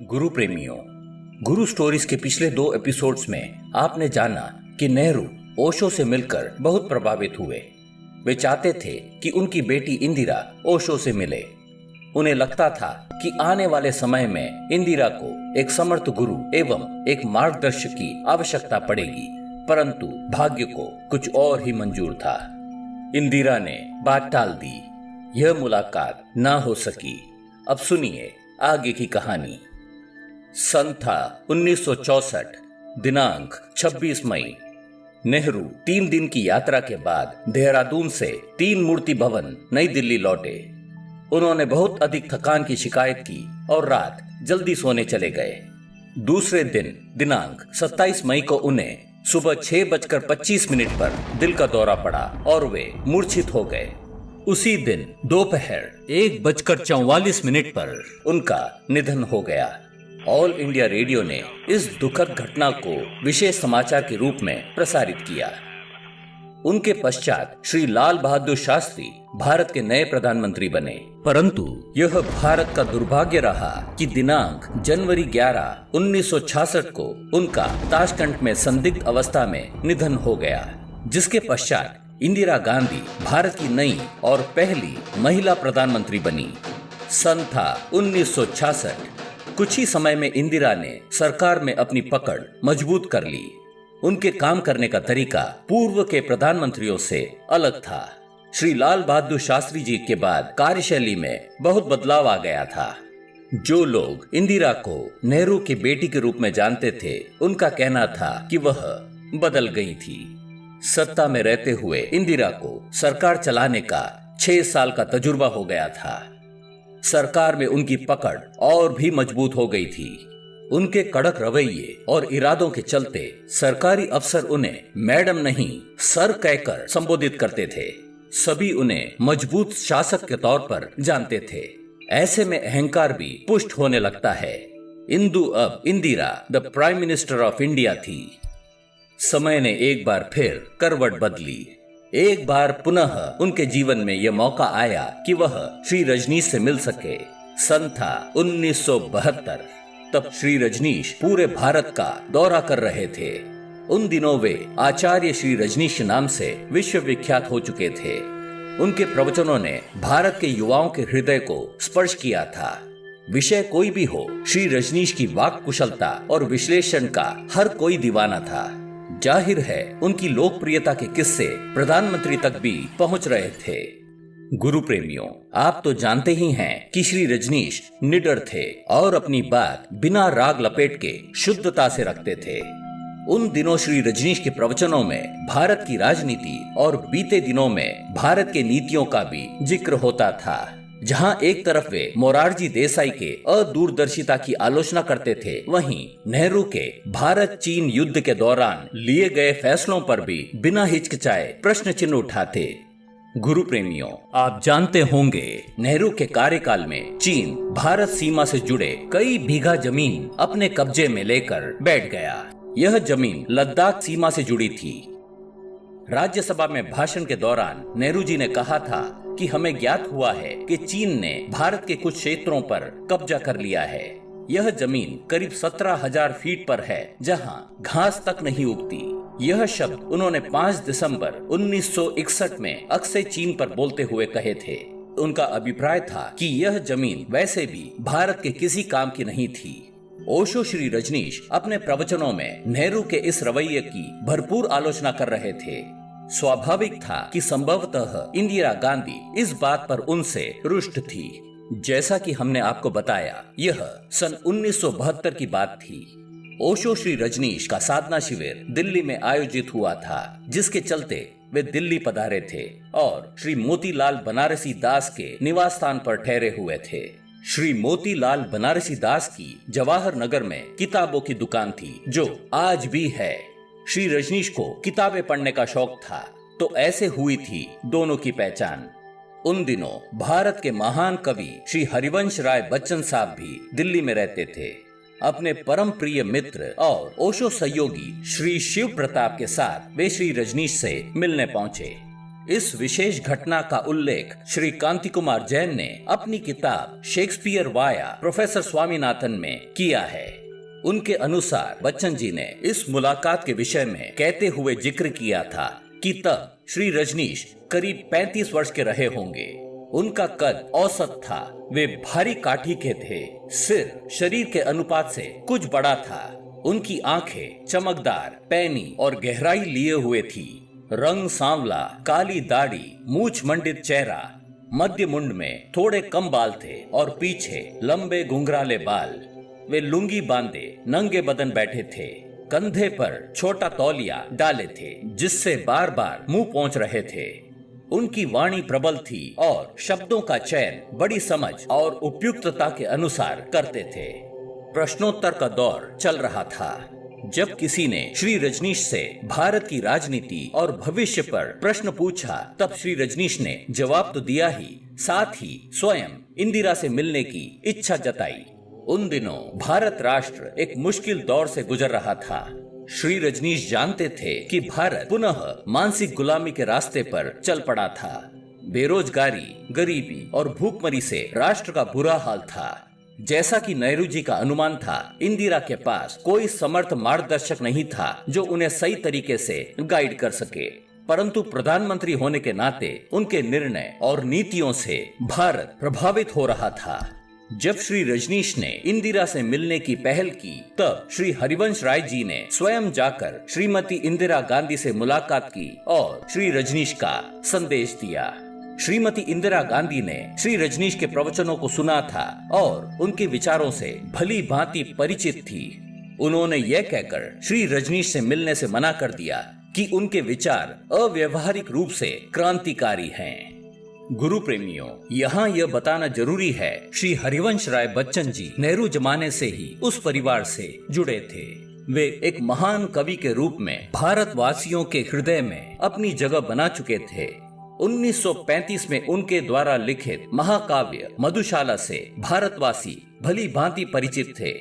गुरु प्रेमियों, गुरु स्टोरीज के पिछले 2 एपिसोड्स में आपने जाना कि नेहरू ओशो से मिलकर बहुत प्रभावित हुए। वे चाहते थे कि उनकी बेटी इंदिरा ओशो से मिले। उन्हें लगता था कि आने वाले समय में इंदिरा को एक समर्थ गुरु एवं एक मार्गदर्शक की आवश्यकता पड़ेगी, परंतु भाग्य को कुछ और ही मंजूर था। इंदिरा ने बात टाल दी। यह मुलाकात ना हो सकी। अब सुनिए आगे की कहानी। सन था 1964, दिनांक 26 मई। नेहरू 3 दिन की यात्रा के बाद देहरादून से 3 मूर्ति भवन नई दिल्ली लौटे। उन्होंने बहुत अधिक थकान की शिकायत की और रात जल्दी सोने चले गए। दूसरे दिन दिनांक 27 मई को उन्हें सुबह 6:25 पर दिल का दौरा पड़ा और वे मूर्छित हो गए। उसी दिन दोपहर 1:44 पर उनका निधन हो गया। ऑल इंडिया रेडियो ने इस दुखद घटना को विशेष समाचार के रूप में प्रसारित किया। उनके पश्चात श्री लाल बहादुर शास्त्री भारत के नए प्रधानमंत्री बने, परंतु यह भारत का दुर्भाग्य रहा कि दिनांक जनवरी 11, 1966 को उनका ताशकंद में संदिग्ध अवस्था में निधन हो गया, जिसके पश्चात इंदिरा गांधी भारत की नई और पहली महिला प्रधानमंत्री बनी। सन था 1966। कुछ ही समय में इंदिरा ने सरकार में अपनी पकड़ मजबूत कर ली। उनके काम करने का तरीका पूर्व के प्रधानमंत्रियों से अलग था। श्री लाल बहादुर शास्त्री जी के बाद कार्यशैली में बहुत बदलाव आ गया था। जो लोग इंदिरा को नेहरू की बेटी के रूप में जानते थे, उनका कहना था कि वह बदल गई थी। सत्ता में रहते हुए इंदिरा को सरकार चलाने का 6 साल का तजुर्बा हो गया था। सरकार में उनकी पकड़ और भी मजबूत हो गई थी। उनके कड़क रवैये और इरादों के चलते सरकारी अफसर उन्हें मैडम नहीं सर कहकर संबोधित करते थे। सभी उन्हें मजबूत शासक के तौर पर जानते थे। ऐसे में अहंकार भी पुष्ट होने लगता है। इंदु अब Indira the prime minister of India थी। समय ने एक बार फिर करवट बदली। एक बार पुनः उनके जीवन में यह मौका आया कि वह श्री रजनीश से मिल सके। सन था 1972। तब श्री रजनीश पूरे भारत का दौरा कर रहे थे। उन दिनों वे आचार्य श्री रजनीश नाम से विश्व विख्यात हो चुके थे। उनके प्रवचनों ने भारत के युवाओं के हृदय को स्पर्श किया था। विषय कोई भी हो, श्री रजनीश की वाक कुशलता और विश्लेषण का हर कोई दीवाना था। जाहिर है उनकी लोकप्रियता के किस्से प्रधानमंत्री तक भी पहुंच रहे थे। गुरु प्रेमियों, आप तो जानते ही हैं कि श्री रजनीश निडर थे और अपनी बात बिना राग लपेट के शुद्धता से रखते थे। उन दिनों श्री रजनीश के प्रवचनों में भारत की राजनीति और बीते दिनों में भारत के नीतियों का भी जिक्र होता था। जहां एक तरफ वे मोरारजी देसाई के अदूरदर्शिता की आलोचना करते थे, वहीं नेहरू के भारत चीन युद्ध के दौरान लिए गए फैसलों पर भी बिना हिचकिचाए प्रश्न चिन्ह उठाते। गुरु प्रेमियों, आप जानते होंगे नेहरू के कार्यकाल में चीन भारत सीमा से जुड़े कई बीघा जमीन अपने कब्जे में लेकर बैठ गया। यह जमीन लद्दाख सीमा से जुड़ी थी। राज्यसभा में भाषण के दौरान नेहरू जी ने कहा था कि हमें ज्ञात हुआ है कि चीन ने भारत के कुछ क्षेत्रों पर कब्जा कर लिया है। यह जमीन करीब 17,000 फीट पर है, जहां घास तक नहीं उगती। यह शब्द उन्होंने 5 दिसंबर 1961 में अक्सय चीन पर बोलते हुए कहे थे। उनका अभिप्राय था कि यह जमीन वैसे भी भारत के किसी काम की नहीं थी। ओशो श्री रजनीश अपने प्रवचनों में नेहरू के इस रवैये की भरपूर आलोचना कर रहे थे। स्वाभाविक था कि संभवतः इंदिरा गांधी इस बात पर उनसे रुष्ट थी। जैसा कि हमने आपको बताया, यह सन 1972 की बात थी। ओशो श्री रजनीश का साधना शिविर दिल्ली में आयोजित हुआ था, जिसके चलते वे दिल्ली पधारे थे और श्री मोतीलाल बनारसी दास के निवास स्थान पर ठहरे हुए थे। श्री मोतीलाल बनारसी दास की जवाहर नगर में किताबों की दुकान थी, जो आज भी है। श्री रजनीश को किताबें पढ़ने का शौक था, तो ऐसे हुई थी दोनों की पहचान। उन दिनों भारत के महान कवि श्री हरिवंश राय बच्चन साहब भी दिल्ली में रहते थे। अपने परम प्रिय मित्र और ओशो सहयोगी श्री शिव प्रताप के साथ वे श्री रजनीश से मिलने पहुंचे। इस विशेष घटना का उल्लेख श्री कांति कुमार जैन ने अपनी किताब शेक्सपियर वाया प्रोफेसर स्वामीनाथन में किया है। उनके अनुसार बच्चन जी ने इस मुलाकात के विषय में कहते हुए जिक्र किया था कि तब श्री रजनीश करीब 35 वर्ष के रहे होंगे। उनका कद औसत था, वे भारी काठी के थे, सिर शरीर के अनुपात से कुछ बड़ा था। उनकी आंखें चमकदार, पैनी और गहराई लिए हुए थी। रंग सांवला, काली दाढ़ी, मूछ मंडित चेहरा, मध्य मुंड में थोड़े कम बाल थे और पीछे लंबे घुंघराले बाल। वे लुंगी बांधे नंगे बदन बैठे थे, कंधे पर छोटा तौलिया डाले थे जिससे बार बार मुंह पोंछ रहे थे। उनकी वाणी प्रबल थी और शब्दों का चयन बड़ी समझ और उपयुक्तता के अनुसार करते थे। प्रश्नोत्तर का दौर चल रहा था। जब किसी ने श्री रजनीश से भारत की राजनीति और भविष्य पर प्रश्न पूछा, तब श्री रजनीश ने जवाब तो दिया ही, साथ ही स्वयं इंदिरा से मिलने की इच्छा जताई। उन दिनों भारत राष्ट्र एक मुश्किल दौर से गुजर रहा था। श्री रजनीश जानते थे कि भारत पुनः मानसिक गुलामी के रास्ते पर चल पड़ा था। बेरोजगारी, गरीबी और भूखमरी से राष्ट्र का बुरा हाल था। जैसा कि नेहरू जी का अनुमान था, इंदिरा के पास कोई समर्थ मार्गदर्शक नहीं था जो उन्हें सही तरीके से गाइड कर सके। परंतु प्रधानमंत्री होने के नाते उनके निर्णय और नीतियों से भारत प्रभावित हो रहा था। जब श्री रजनीश ने इंदिरा से मिलने की पहल की, तब श्री हरिवंश राय जी ने स्वयं जाकर श्रीमती इंदिरा गांधी से मुलाकात की और श्री रजनीश का संदेश दिया। श्रीमती इंदिरा गांधी ने श्री रजनीश के प्रवचनों को सुना था और उनके विचारों से भली भांति परिचित थी। उन्होंने यह कहकर श्री रजनीश से मिलने से मना कर दिया कि उनके विचार अव्यवहारिक रूप से क्रांतिकारी हैं। गुरु प्रेमियों, यहाँ यह बताना जरूरी है, श्री हरिवंश राय बच्चन जी नेहरू जमाने से ही उस परिवार से जुड़े थे। वे एक महान कवि के रूप में भारतवासियों के हृदय में अपनी जगह बना चुके थे। 1935 में उनके द्वारा लिखित महाकाव्य मधुशाला से भारतवासी भली भांति परिचित थे।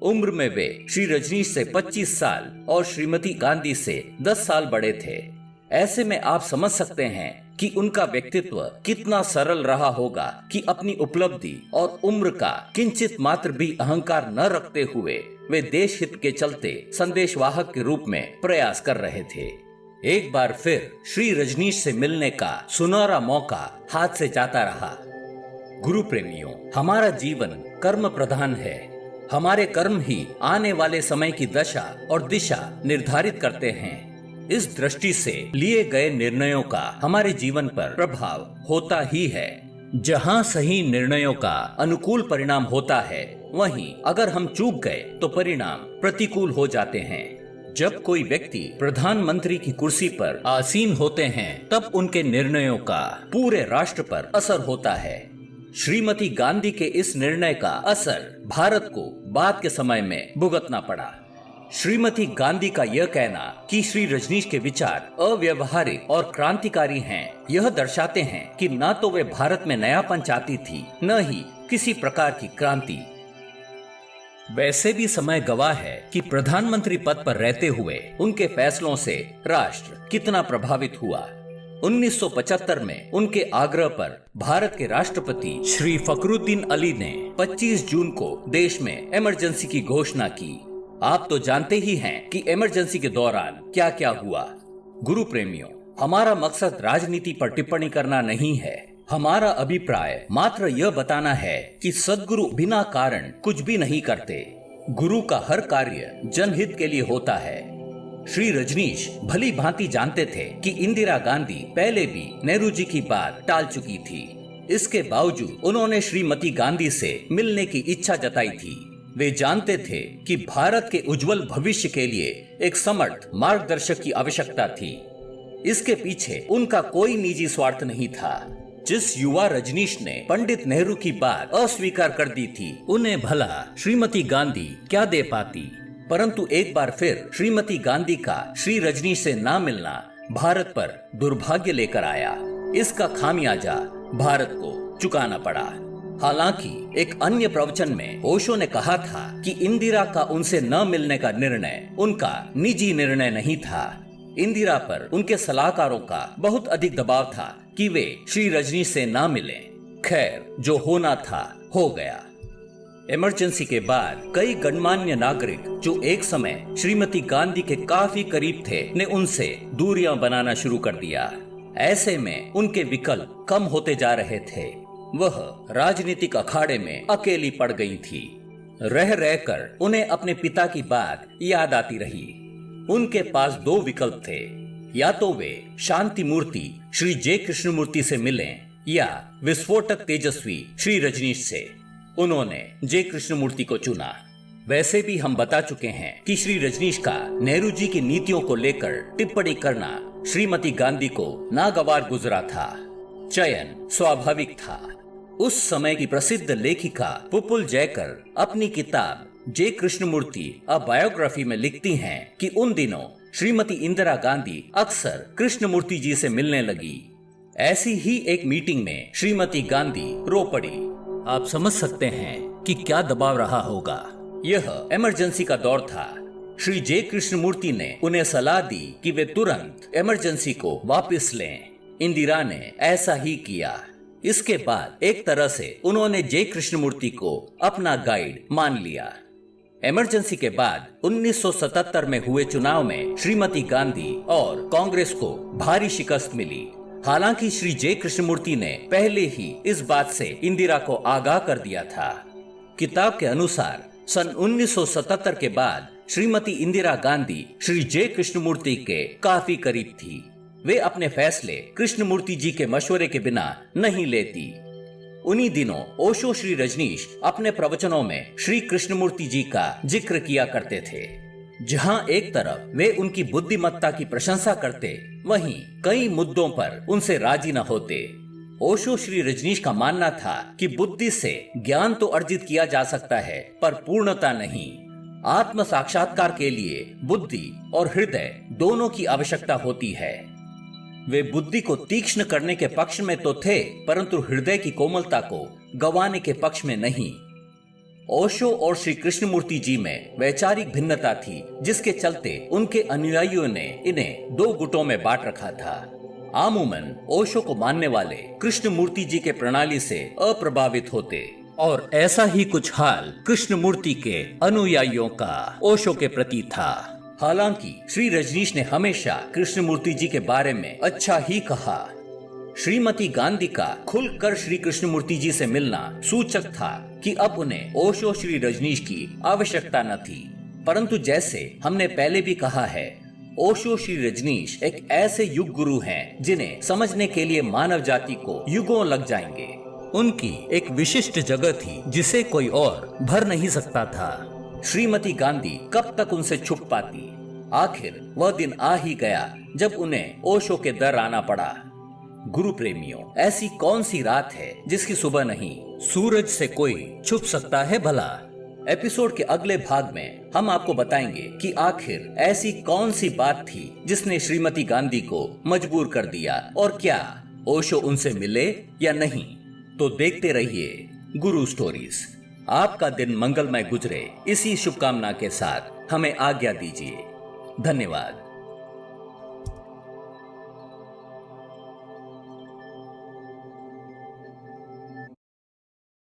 उम्र में वे श्री रजनीश से 25 साल और श्रीमती गांधी से 10 साल बड़े थे। ऐसे में आप समझ सकते हैं कि उनका व्यक्तित्व कितना सरल रहा होगा कि अपनी उपलब्धि और उम्र का किंचित मात्र भी अहंकार न रखते हुए वे देश हित के चलते संदेशवाहक के रूप में प्रयास कर रहे थे। एक बार फिर श्री रजनीश से मिलने का सुनहरा मौका हाथ से जाता रहा। गुरु प्रेमियों, हमारा जीवन कर्म प्रधान है। हमारे कर्म ही आने वाले समय की दशा और दिशा निर्धारित करते हैं। इस दृष्टि से लिए गए निर्णयों का हमारे जीवन पर प्रभाव होता ही है। जहाँ सही निर्णयों का अनुकूल परिणाम होता है, वहीं अगर हम चूक गए तो परिणाम प्रतिकूल हो जाते हैं। जब कोई व्यक्ति प्रधानमंत्री की कुर्सी पर आसीन होते हैं, तब उनके निर्णयों का पूरे राष्ट्र पर असर होता है। श्रीमती गांधी के इस निर्णय का असर भारत को बाद के समय में भुगतना पड़ा। श्रीमती गांधी का यह कहना कि श्री रजनीश के विचार अव्यवहारिक और क्रांतिकारी हैं, यह दर्शाते हैं कि न तो वे भारत में नयापन चाहती थी, न ही किसी प्रकार की क्रांति। वैसे भी समय गवाह है कि प्रधानमंत्री पद पर रहते हुए उनके फैसलों से राष्ट्र कितना प्रभावित हुआ। 1975 में उनके आग्रह पर भारत के राष्ट्रपति श्री फखरुद्दीन अली ने 25 जून को देश में इमरजेंसी की घोषणा की। आप तो जानते ही हैं कि इमरजेंसी के दौरान क्या क्या हुआ। गुरु प्रेमियों, हमारा मकसद राजनीति पर टिप्पणी करना नहीं है। हमारा अभिप्राय मात्र यह बताना है कि सद्गुरु बिना कारण कुछ भी नहीं करते। गुरु का हर कार्य जनहित के लिए होता है। श्री रजनीश भली भांति जानते थे कि इंदिरा गांधी पहले भी नेहरू जी की बात टाल चुकी थी। इसके बावजूद उन्होंने श्रीमती गांधी से मिलने की इच्छा जताई थी। वे जानते थे कि भारत के उज्जवल भविष्य के लिए एक समर्थ मार्गदर्शक की आवश्यकता थी। इसके पीछे उनका कोई निजी स्वार्थ नहीं था। जिस युवा रजनीश ने पंडित नेहरू की बात अस्वीकार कर दी थी, उन्हें भला श्रीमती गांधी क्या दे पाती। परंतु एक बार फिर श्रीमती गांधी का श्री रजनीश से ना मिलना भारत पर दुर्भाग्य लेकर आया। इसका खामियाजा भारत को चुकाना पड़ा। हालांकि एक अन्य प्रवचन में ओशो ने कहा था कि इंदिरा का उनसे न मिलने का निर्णय उनका निजी निर्णय नहीं था। इंदिरा पर उनके सलाहकारों का बहुत अधिक दबाव था कि वे श्री रजनीश से ना मिलें। खैर, जो होना था हो गया। इमरजेंसी के बाद कई गणमान्य नागरिक जो एक समय श्रीमती गांधी के काफी करीब थे ने उनसे दूरियां बनाना शुरू कर दिया। ऐसे में उनके विकल्प कम होते जा रहे थे। वह राजनीतिक अखाड़े में अकेली पड़ गई थी। रह रहकर उन्हें अपने पिता की बात याद आती रही। उनके पास दो विकल्प थे, या तो वे शांति मूर्ति श्री जे कृष्णमूर्ति से मिलें या विस्फोटक तेजस्वी श्री रजनीश से। उन्होंने जे कृष्णमूर्ति को चुना। वैसे भी हम बता चुके हैं कि श्री रजनीश का नेहरू जी की नीतियों को लेकर टिप्पणी करना श्रीमती गांधी को नागवार गुजरा था। चयन स्वाभाविक था। उस समय की प्रसिद्ध लेखिका पुपुल जयकर अपनी किताब जे कृष्णमूर्ति अ बायोग्राफी में लिखती हैं कि उन दिनों श्रीमती इंदिरा गांधी अक्सर कृष्णमूर्ति जी से मिलने लगी। ऐसी ही एक मीटिंग में श्रीमती गांधी रो पड़ी। आप समझ सकते हैं कि क्या दबाव रहा होगा। यह इमरजेंसी का दौर था। श्री जे कृष्णमूर्ति ने उन्हें सलाह दी कि वे तुरंत इमरजेंसी को वापस लें। इंदिरा ने ऐसा ही किया। इसके बाद एक तरह से उन्होंने जे कृष्णमूर्ति को अपना गाइड मान लिया। इमरजेंसी के बाद 1977 में हुए चुनाव में श्रीमती गांधी और कांग्रेस को भारी शिकस्त मिली। हालांकि श्री जे कृष्णमूर्ति ने पहले ही इस बात से इंदिरा को आगाह कर दिया था। किताब के अनुसार सन 1977 के बाद श्रीमती इंदिरा गांधी श्री जे कृष्णमूर्ति के काफी करीब थी। वे अपने फैसले कृष्णमूर्ति जी के मशवरे के बिना नहीं लेती। उन्हीं दिनों ओशो श्री रजनीश अपने प्रवचनों में श्री कृष्णमूर्ति जी का जिक्र किया करते थे। जहां एक तरफ वे उनकी बुद्धिमत्ता की प्रशंसा करते, वहीं कई मुद्दों पर उनसे राजी न होते। ओशो श्री रजनीश का मानना था कि बुद्धि से ज्ञान तो अर्जित किया जा सकता है, पर पूर्णता नहीं। आत्म साक्षात्कार के लिए बुद्धि और हृदय दोनों की आवश्यकता होती है। वे बुद्धि को तीक्ष्ण करने के पक्ष में तो थे, परंतु हृदय की कोमलता को गंवाने के पक्ष में नहीं। ओशो और श्री कृष्णमूर्ति जी में वैचारिक भिन्नता थी, जिसके चलते उनके अनुयायियों ने इन्हें दो गुटों में बांट रखा था। आमूमन ओशो को मानने वाले कृष्णमूर्ति जी के प्रणाली से अप्रभावित होते, और ऐसा ही कुछ हाल कृष्णमूर्ति के अनुयायियों का ओशो के प्रति था। हालांकि श्री रजनीश ने हमेशा कृष्णमूर्ति जी के बारे में अच्छा ही कहा। श्रीमती गांधी का खुलकर श्री कृष्णमूर्ति जी से मिलना सूचक था कि अब उन्हें ओशो श्री रजनीश की आवश्यकता न थी। परंतु जैसे हमने पहले भी कहा है, ओशो श्री रजनीश एक ऐसे युग गुरु हैं जिन्हें समझने के लिए मानव जाति को युगों लग जाएंगे। उनकी एक विशिष्ट जगह थी जिसे कोई और भर नहीं सकता था। श्रीमती गांधी कब तक उनसे छुप पाती। आखिर वह दिन आ ही गया जब उन्हें ओशो के दर आना पड़ा। गुरु प्रेमियों, ऐसी कौन सी रात है जिसकी सुबह नहीं? सूरज से कोई छुप सकता है भला? एपिसोड के अगले भाग में हम आपको बताएंगे कि आखिर ऐसी कौन सी बात थी जिसने श्रीमती गांधी को मजबूर कर दिया, और क्या ओशो उनसे मिले या नहीं। तो देखते रहिए गुरु स्टोरीज। आपका दिन मंगलमय गुजरे, इसी शुभकामना के साथ हमें आज्ञा दीजिए। धन्यवाद।